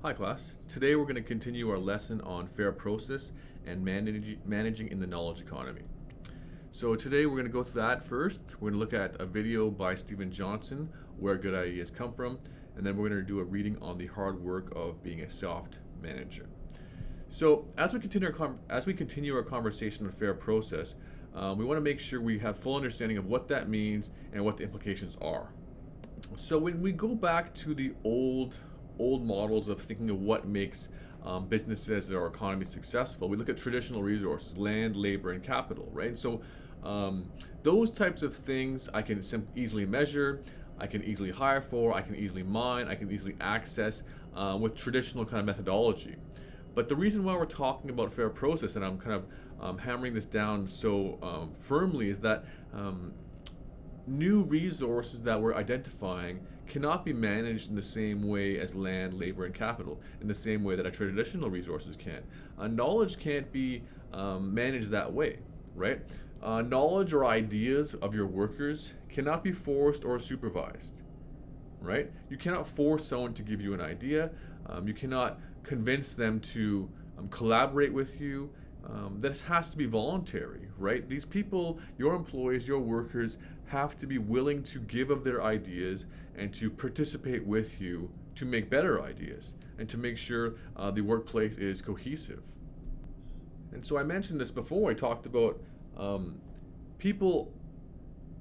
Hi class. Today we're going to continue our lesson on fair process and managing in the knowledge economy. So today we're going to go through that first. We're going to look at a video by Stephen Johnson, Where Good Ideas Come From, and then we're going to do a reading on the hard work of being a soft manager. So as we continue our conversation on fair process, we want to make sure we have full understanding of what that means and what the implications are. So when we go back to the old models of thinking of what makes businesses or economies successful, we look at traditional resources, land, labor, and capital, right? So those types of things I can easily measure, I can easily hire for, I can easily mine, I can easily access with traditional kind of methodology. But the reason why we're talking about fair process, and I'm kind of hammering this down so firmly, is that new resources that we're identifying cannot be managed in the same way as land, labor, and capital, in the same way that our traditional resources can. Knowledge can't be managed that way, right? Knowledge or ideas of your workers cannot be forced or supervised, right? You cannot force someone to give you an idea. You cannot convince them to collaborate with you. That has to be voluntary, right? These people, your employees, your workers, have to be willing to give of their ideas and to participate with you to make better ideas and to make sure the workplace is cohesive. And so I mentioned this before. I talked about people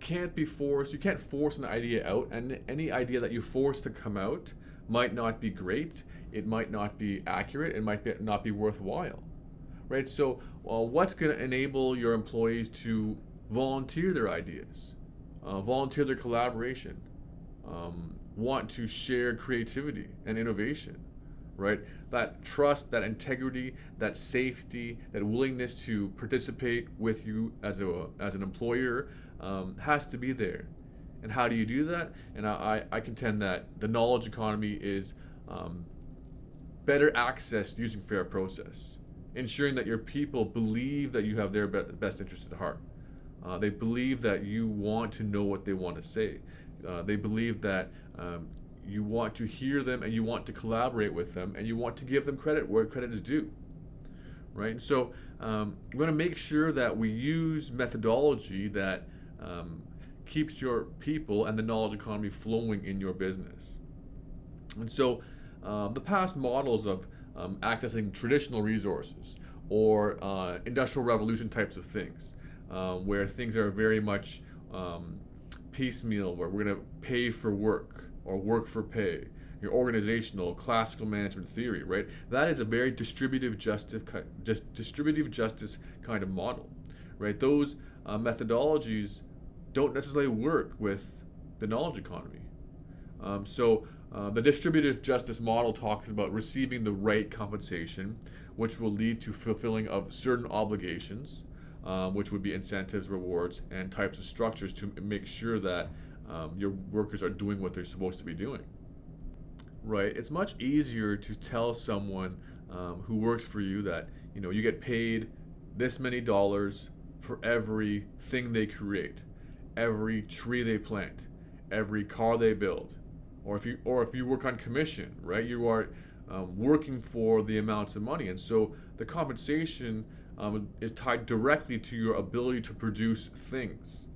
can't be forced. You can't force an idea out, and any idea that you force to come out might not be great. It might not be accurate. It might not be worthwhile. Right, so what's going to enable your employees to volunteer their ideas, volunteer their collaboration, want to share creativity and innovation, right? That trust, that integrity, that safety, that willingness to participate with you as an employer has to be there. And how do you do that? And I contend that the knowledge economy is better accessed using fair process, ensuring that your people believe that you have their best interest at heart. They believe that you want to know what they want to say. They believe that you want to hear them and you want to collaborate with them and you want to give them credit where credit is due. Right? And so we're going to make sure that we use methodology that keeps your people and the knowledge economy flowing in your business. And so the past models of accessing traditional resources or industrial revolution types of things, where things are very much piecemeal, where we're going to pay for work or work for pay, your organizational classical management theory, right? That is a very distributive justice kind of model, right? Those methodologies don't necessarily work with the knowledge economy. The distributive justice model talks about receiving the right compensation, which will lead to fulfilling of certain obligations, which would be incentives, rewards, and types of structures to make sure that your workers are doing what they're supposed to be doing. Right? It's much easier to tell someone who works for you that you get paid this many dollars for every thing they create, every tree they plant, every car they build. Or if you work on commission, right? You are working for the amounts of money, and so the compensation is tied directly to your ability to produce things,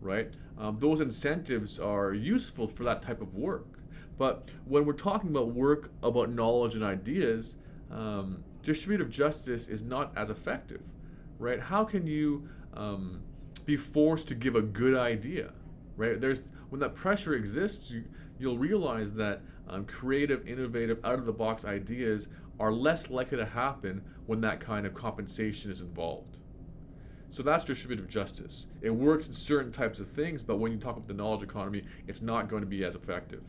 right? Those incentives are useful for that type of work, but when we're talking about work about knowledge and ideas, distributive justice is not as effective, right? How can you be forced to give a good idea, right? When that pressure exists, you'll realize that creative, innovative, out-of-the-box ideas are less likely to happen when that kind of compensation is involved. So that's distributive justice. It works in certain types of things, but when you talk about the knowledge economy, it's not going to be as effective.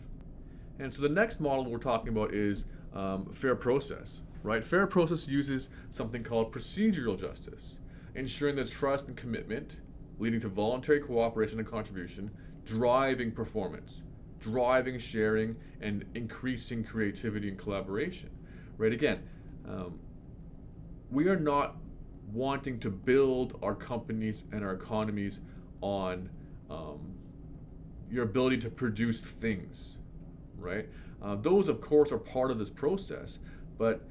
And so the next model we're talking about is fair process, right? Fair process uses something called procedural justice, ensuring there's trust and commitment, leading to voluntary cooperation and contribution, driving performance, driving sharing, and increasing creativity and collaboration. Right? Again, we are not wanting to build our companies and our economies on your ability to produce things, right? Those, of course, are part of this process, but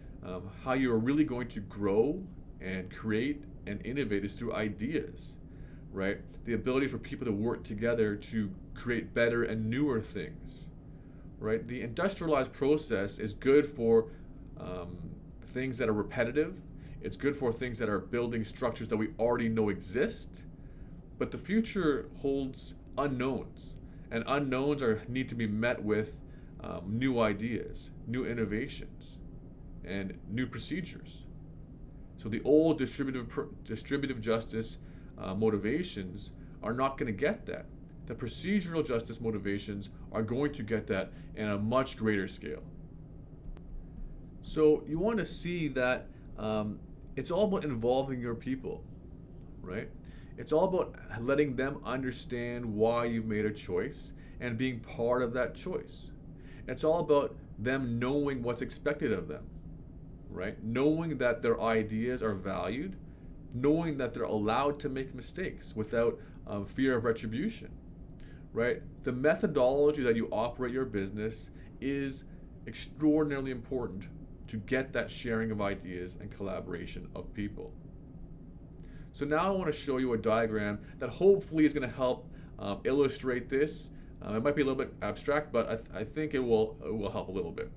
how you are really going to grow and create and innovate is through ideas, right? The ability for people to work together to create better and newer things, right? The industrialized process is good for things that are repetitive. It's good for things that are building structures that we already know exist. But the future holds unknowns, and unknowns need to be met with new ideas, new innovations, and new procedures. So the old distributive justice motivations are not going to get that. The procedural justice motivations are going to get that in a much greater scale. So you want to see that it's all about involving your people, right? It's all about letting them understand why you've made a choice and being part of that choice. It's all about them knowing what's expected of them, right? Knowing that their ideas are valued, knowing that they're allowed to make mistakes without fear of retribution, right? The methodology that you operate your business is extraordinarily important to get that sharing of ideas and collaboration of people. So now I want to show you a diagram that hopefully is going to help illustrate this. It might be a little bit abstract, but I think it will help a little bit.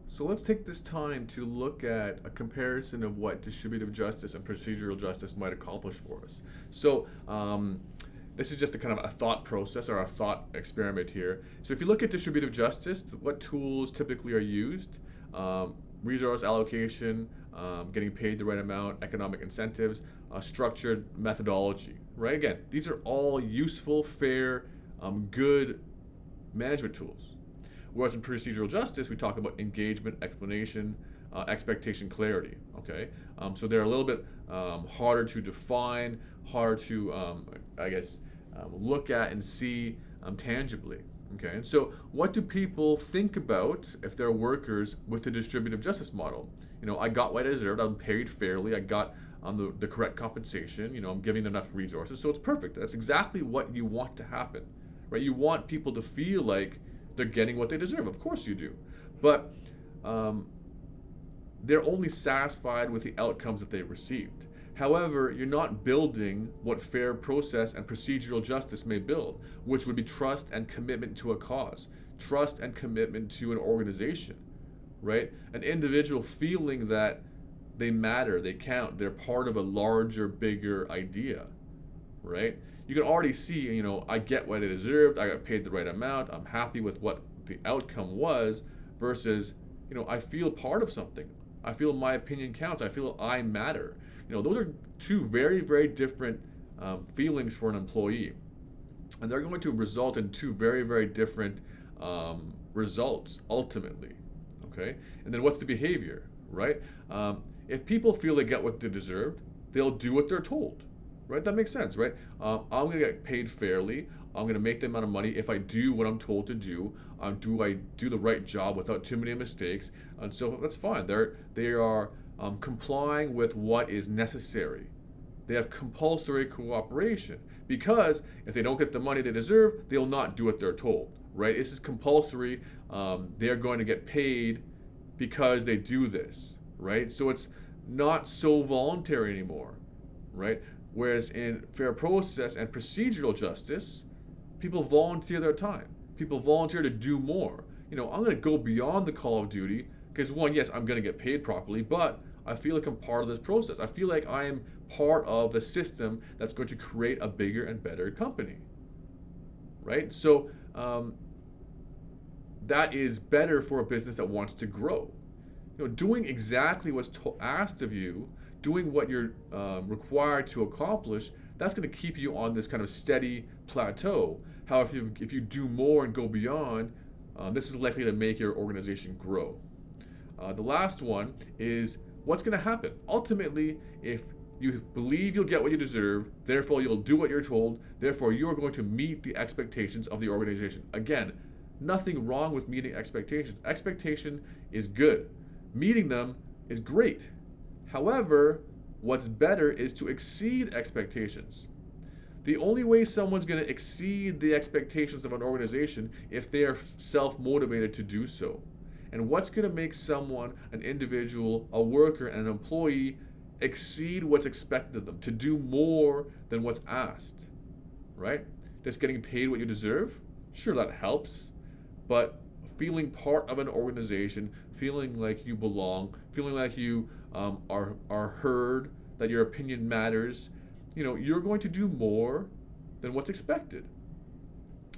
So let's take this time to look at a comparison of what distributive justice and procedural justice might accomplish for us. So this is just a kind of a thought process or a thought experiment here. So if you look at distributive justice, what tools typically are used? Resource allocation, getting paid the right amount, economic incentives, structured methodology, right? Again, these are all useful, fair, good management tools. Whereas in procedural justice, we talk about engagement, explanation, expectation, clarity, okay? So they're a little bit harder to define, harder to, look at and see tangibly. Okay, and so what do people think about if they're workers with the distributive justice model? You know, I got what I deserved, I'm paid fairly, I got the correct compensation, you know, I'm giving them enough resources, so it's perfect. That's exactly what you want to happen, right? You want people to feel like they're getting what they deserve. Of course you do. But they're only satisfied with the outcomes that they've received. However, you're not building what fair process and procedural justice may build, which would be trust and commitment to a cause, trust and commitment to an organization, right? An individual feeling that they matter, they count, they're part of a larger, bigger idea, right? You can already see, you know, I get what I deserved, I got paid the right amount, I'm happy with what the outcome was, versus, you know, I feel part of something. I feel my opinion counts, I feel I matter. You know, those are two very, very different feelings for an employee. And they're going to result in two very, very different results ultimately, okay? And then what's the behavior, right? If people feel they get what they deserved, they'll do what they're told, right? That makes sense, right? I'm going to get paid fairly. I'm going to make the amount of money if I do what I'm told to do. Do I do the right job without too many mistakes? And so that's fine. They are complying with what is necessary. They have compulsory cooperation, because if they don't get the money they deserve, they'll not do what they're told, right? This is compulsory. They're going to get paid because they do this, right? So it's not so voluntary anymore, right? Whereas in fair process and procedural justice, people volunteer their time. People volunteer to do more. You know, I'm going to go beyond the call of duty because, one, yes, I'm going to get paid properly, but I feel like I'm part of this process. I feel like I am part of the system that's going to create a bigger and better company, right? So that is better for a business that wants to grow. You know, doing exactly what's asked of you, doing what you're required to accomplish, that's going to keep you on this kind of steady plateau. However, if you do more and go beyond, this is likely to make your organization grow. The last one is what's going to happen. Ultimately, if you believe you'll get what you deserve, therefore you'll do what you're told, therefore you are going to meet the expectations of the organization. Again, nothing wrong with meeting expectations. Expectation is good. Meeting them is great. However, what's better is to exceed expectations. The only way someone's going to exceed the expectations of an organization if they are self-motivated to do so. And what's going to make someone, an individual, a worker, and an employee exceed what's expected of them, to do more than what's asked, right? Just getting paid what you deserve? Sure, that helps. But feeling part of an organization, feeling like you belong, feeling like you are heard, that your opinion matters, you're going to do more than what's expected.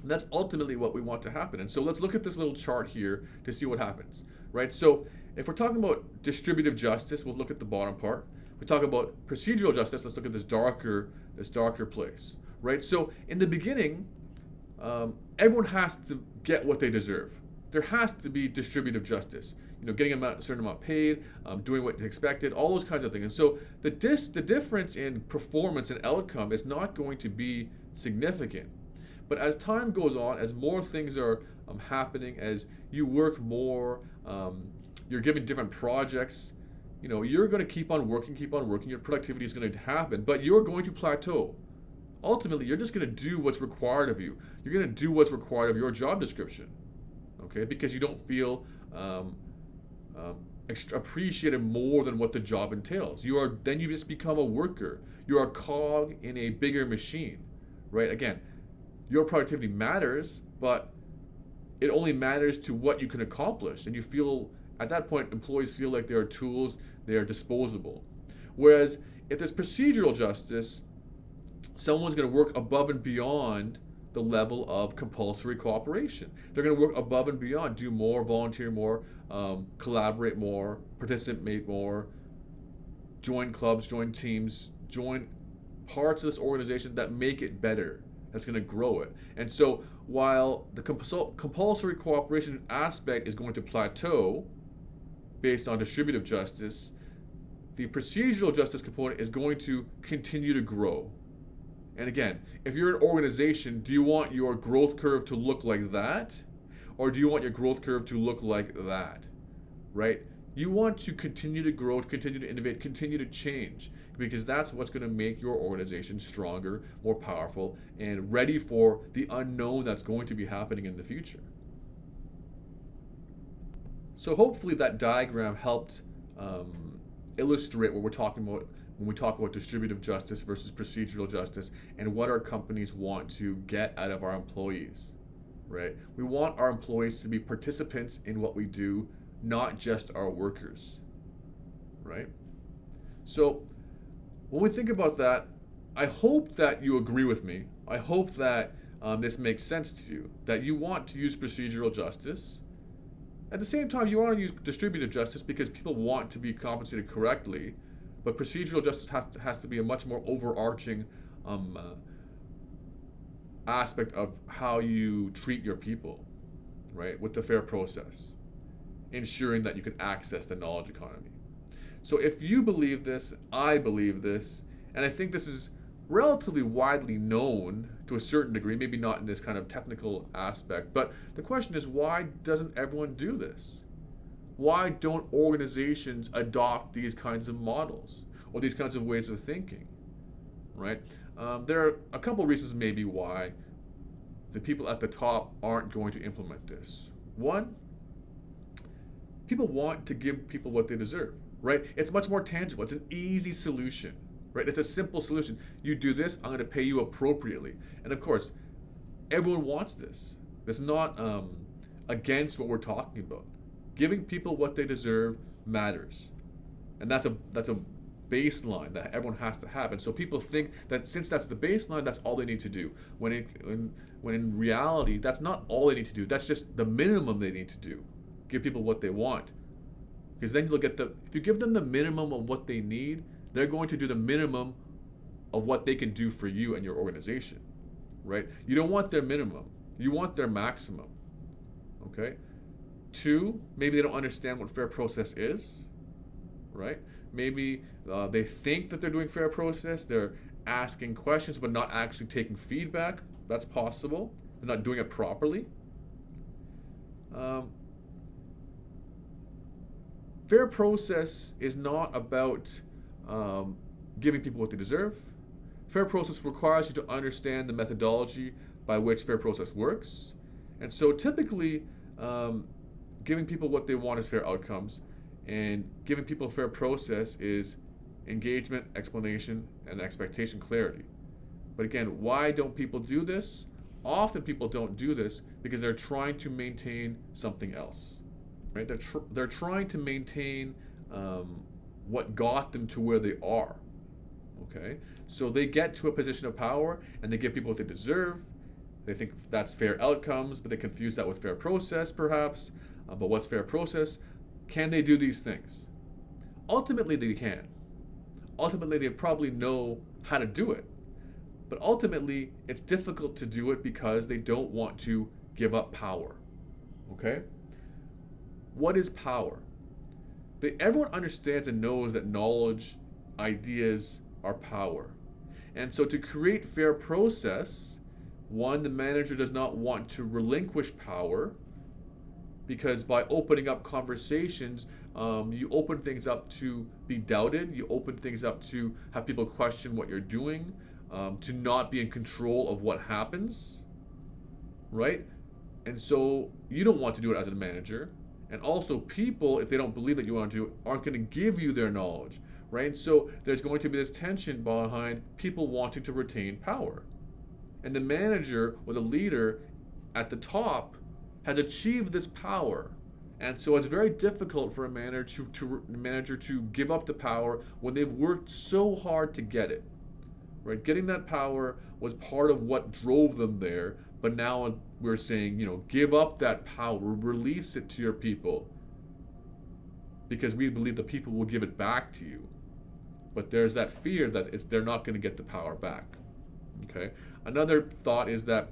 And that's ultimately what we want to happen. And so let's look at this little chart here to see what happens, right? So if we're talking about distributive justice, we'll look at the bottom part. If we talk about procedural justice, let's look at this darker place, right? So in the beginning, everyone has to get what they deserve. There has to be distributive justice. Getting a certain amount paid, doing what is expected, all those kinds of things. And so the difference in performance and outcome is not going to be significant. But as time goes on, as more things are happening, as you work more, you're given different projects, you're going to keep on working, your productivity is going to happen, but you're going to plateau. Ultimately, you're just going to do what's required of you. You're going to do what's required of your job description, okay? Because you don't feel appreciated more than what the job entails. Then you just become a worker. You're a cog in a bigger machine, right? Again, your productivity matters, but it only matters to what you can accomplish. And you feel, at that point, employees feel like they are tools, they are disposable. Whereas if there's procedural justice, someone's going to work above and beyond the level of compulsory cooperation. They're going to work above and beyond, do more, volunteer more, collaborate more, participate more, join clubs, join teams, join parts of this organization that make it better, that's going to grow it. And so while the compulsory cooperation aspect is going to plateau based on distributive justice, the procedural justice component is going to continue to grow. And again, if you're an organization, do you want your growth curve to look like that? Or do you want your growth curve to look like that? Right? You want to continue to grow, continue to innovate, continue to change, because that's what's going to make your organization stronger, more powerful, and ready for the unknown that's going to be happening in the future. So hopefully that diagram helped illustrate what we're talking about when we talk about distributive justice versus procedural justice and what our companies want to get out of our employees, right? We want our employees to be participants in what we do, not just our workers, right? So when we think about that, I hope that you agree with me. I hope that this makes sense to you, that you want to use procedural justice. At the same time, you want to use distributive justice because people want to be compensated correctly. But procedural justice has to be a much more overarching aspect of how you treat your people, right? With the fair process, ensuring that you can access the knowledge economy. So if you believe this, I believe this, and I think this is relatively widely known to a certain degree, maybe not in this kind of technical aspect, but the question is, why doesn't everyone do this? Why don't organizations adopt these kinds of models or these kinds of ways of thinking, right? There are a couple reasons maybe why the people at the top aren't going to implement this. One, people want to give people what they deserve, right? It's much more tangible. It's an easy solution, right? It's a simple solution. You do this, I'm going to pay you appropriately. And of course, everyone wants this. It's not against what we're talking about. Giving people what they deserve matters, and that's a baseline that everyone has to have. And so people think that since that's the baseline, that's all they need to do. When in reality, that's not all they need to do. That's just the minimum they need to do. Give people what they want, because then you'll get if you give them the minimum of what they need, they're going to do the minimum of what they can do for you and your organization, right? You don't want their minimum. You want their maximum, okay? Two, maybe they don't understand what fair process is, right? Maybe they think that they're doing fair process. They're asking questions but not actually taking feedback. That's possible. They're not doing it properly. Fair process is not about giving people what they deserve. Fair process requires you to understand the methodology by which fair process works. And so typically, giving people what they want is fair outcomes, and giving people a fair process is engagement, explanation, and expectation clarity. But again, why don't people do this? Often people don't do this because they're trying to maintain something else, right? They're trying to maintain what got them to where they are. Okay, so they get to a position of power and they give people what they deserve. They think that's fair outcomes, but they confuse that with fair process, perhaps. But what's fair process? Can they do these things? Ultimately, they can. Ultimately, they probably know how to do it. But ultimately, it's difficult to do it because they don't want to give up power. Okay? What is power? Everyone understands and knows that knowledge, ideas are power. And so to create fair process, one, the manager does not want to relinquish power, because by opening up conversations, you open things up to be doubted. You open things up to have people question what you're doing, to not be in control of what happens, right? And so you don't want to do it as a manager. And also people, if they don't believe that you want to do it, aren't going to give you their knowledge, right? And so there's going to be this tension behind people wanting to retain power. And the manager or the leader at the top has achieved this power. And so it's very difficult for a manager to give up the power when they've worked so hard to get it. Right? Getting that power was part of what drove them there, but now we're saying, give up that power, release it to your people, because we believe the people will give it back to you. But there's that fear that they're not going to get the power back. Okay? Another thought is that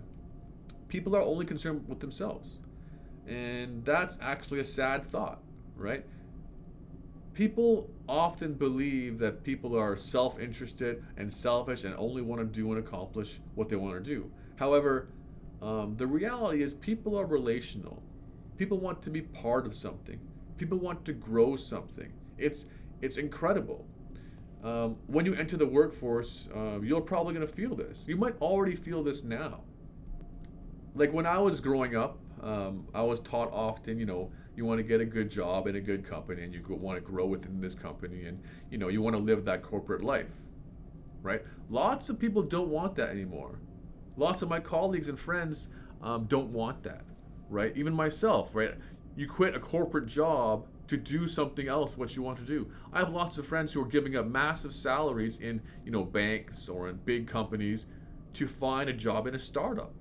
people are only concerned with themselves. And that's actually a sad thought, right? People often believe that people are self-interested and selfish and only want to do and accomplish what they want to do. However, the reality is people are relational. People want to be part of something. People want to grow something. It's incredible. When you enter the workforce, you're probably going to feel this. You might already feel this now. Like when I was growing up, I was taught often, you want to get a good job in a good company, and you want to grow within this company, and you want to live that corporate life, right? Lots of people don't want that anymore. Lots of my colleagues and friends don't want that, right? Even myself, right? You quit a corporate job to do something else what you want to do. I have lots of friends who are giving up massive salaries in banks or in big companies to find a job in a startup.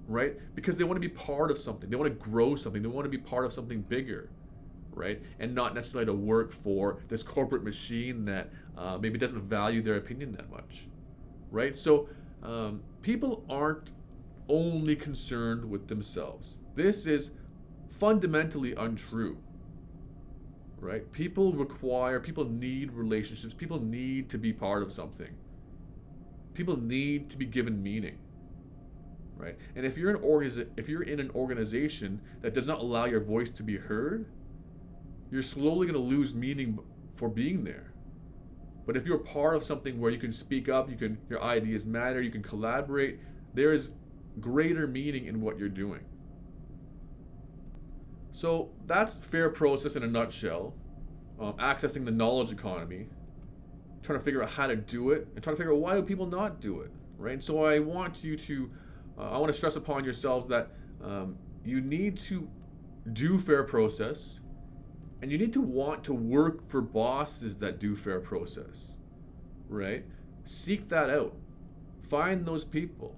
Right? Because they want to be part of something. They want to grow something. They want to be part of something bigger, right? And not necessarily to work for this corporate machine that maybe doesn't value their opinion that much, right? So people aren't only concerned with themselves. This is fundamentally untrue, right? People need relationships. People need to be part of something. People need to be given meaning. Right? And if you're in an organization that does not allow your voice to be heard, you're slowly going to lose meaning for being there. But if you're part of something where you can speak up, your ideas matter, you can collaborate, there is greater meaning in what you're doing. So that's fair process in a nutshell. Accessing the knowledge economy, trying to figure out how to do it, and trying to figure out why do people not do it, right? And so I want to stress upon yourselves that you need to do fair process, and you need to want to work for bosses that do fair process, right? Seek that out. Find those people.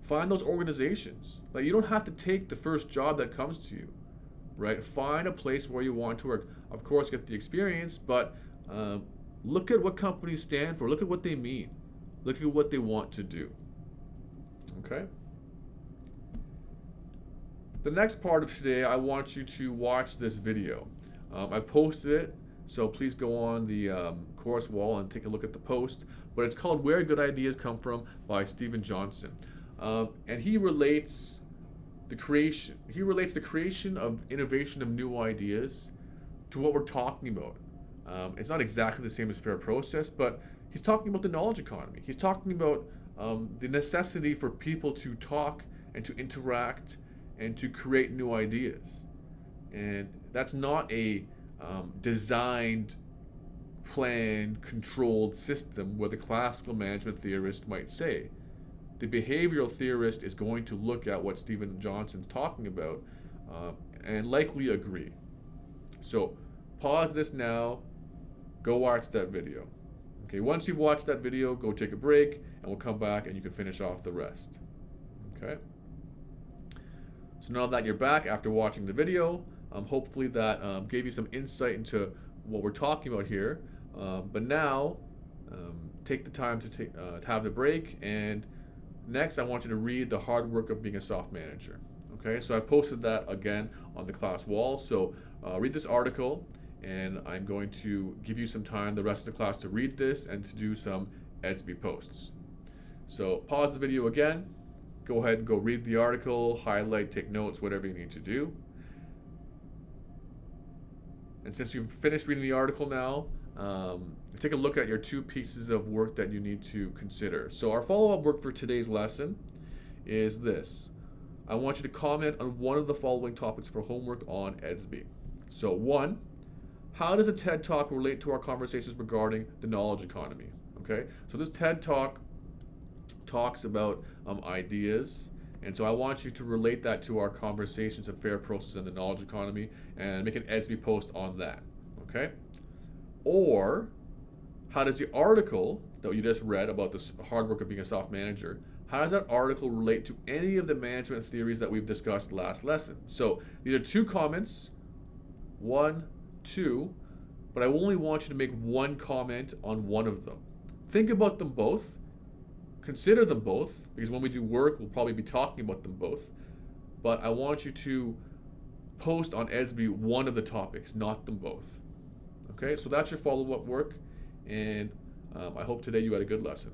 Find those organizations. Like, you don't have to take the first job that comes to you, right? Find a place where you want to work. Of course, get the experience, but look at what companies stand for. Look at what they mean. Look at what they want to do. Okay. The next part of today, I want you to watch this video. I posted it, so please go on the course wall and take a look at the post. But it's called "Where Good Ideas Come From" by Steven Johnson, and he relates the creation of innovation of new ideas to what we're talking about. It's not exactly the same as fair process, but He's talking about the knowledge economy. He's talking about the necessity for people to talk and to interact and to create new ideas. And that's not a designed, planned, controlled system where the classical management theorist might say. The behavioral theorist is going to look at what Steven Johnson's talking about and likely agree. So pause this now, go watch that video. Okay, once you've watched that video, go take a break, and we'll come back and you can finish off the rest. Okay? So now that you're back after watching the video, hopefully that gave you some insight into what we're talking about here. But now, take the time to have the break, and next I want you to read The Hard Work of Being a Soft Manager. Okay, so I posted that again on the class wall. So read this article, and I'm going to give you some time the rest of the class to read this and to do some Edsby posts. So pause the video again, go ahead and go read the article, highlight, take notes, whatever you need to do. And since you've finished reading the article now, take a look at your 2 pieces of work that you need to consider. So our follow-up work for today's lesson is this. I want you to comment on one of the following topics for homework on Edsby. So 1, how does a TED Talk relate to our conversations regarding the knowledge economy? Okay, so this TED Talk talks about ideas, and so I want you to relate that to our conversations of fair process and the knowledge economy and make an Edsby post on that. Okay? Or, how does the article that you just read about the hard work of being a soft manager, how does that article relate to any of the management theories that we've discussed last lesson? So these are 2 comments, 1, 2, but I only want you to make 1 comment on one of them. Think about them both, consider them both, because when we do work, we'll probably be talking about them both, but I want you to post on Edsby one of the topics, not them both. Okay, so that's your follow-up work, and I hope today you had a good lesson.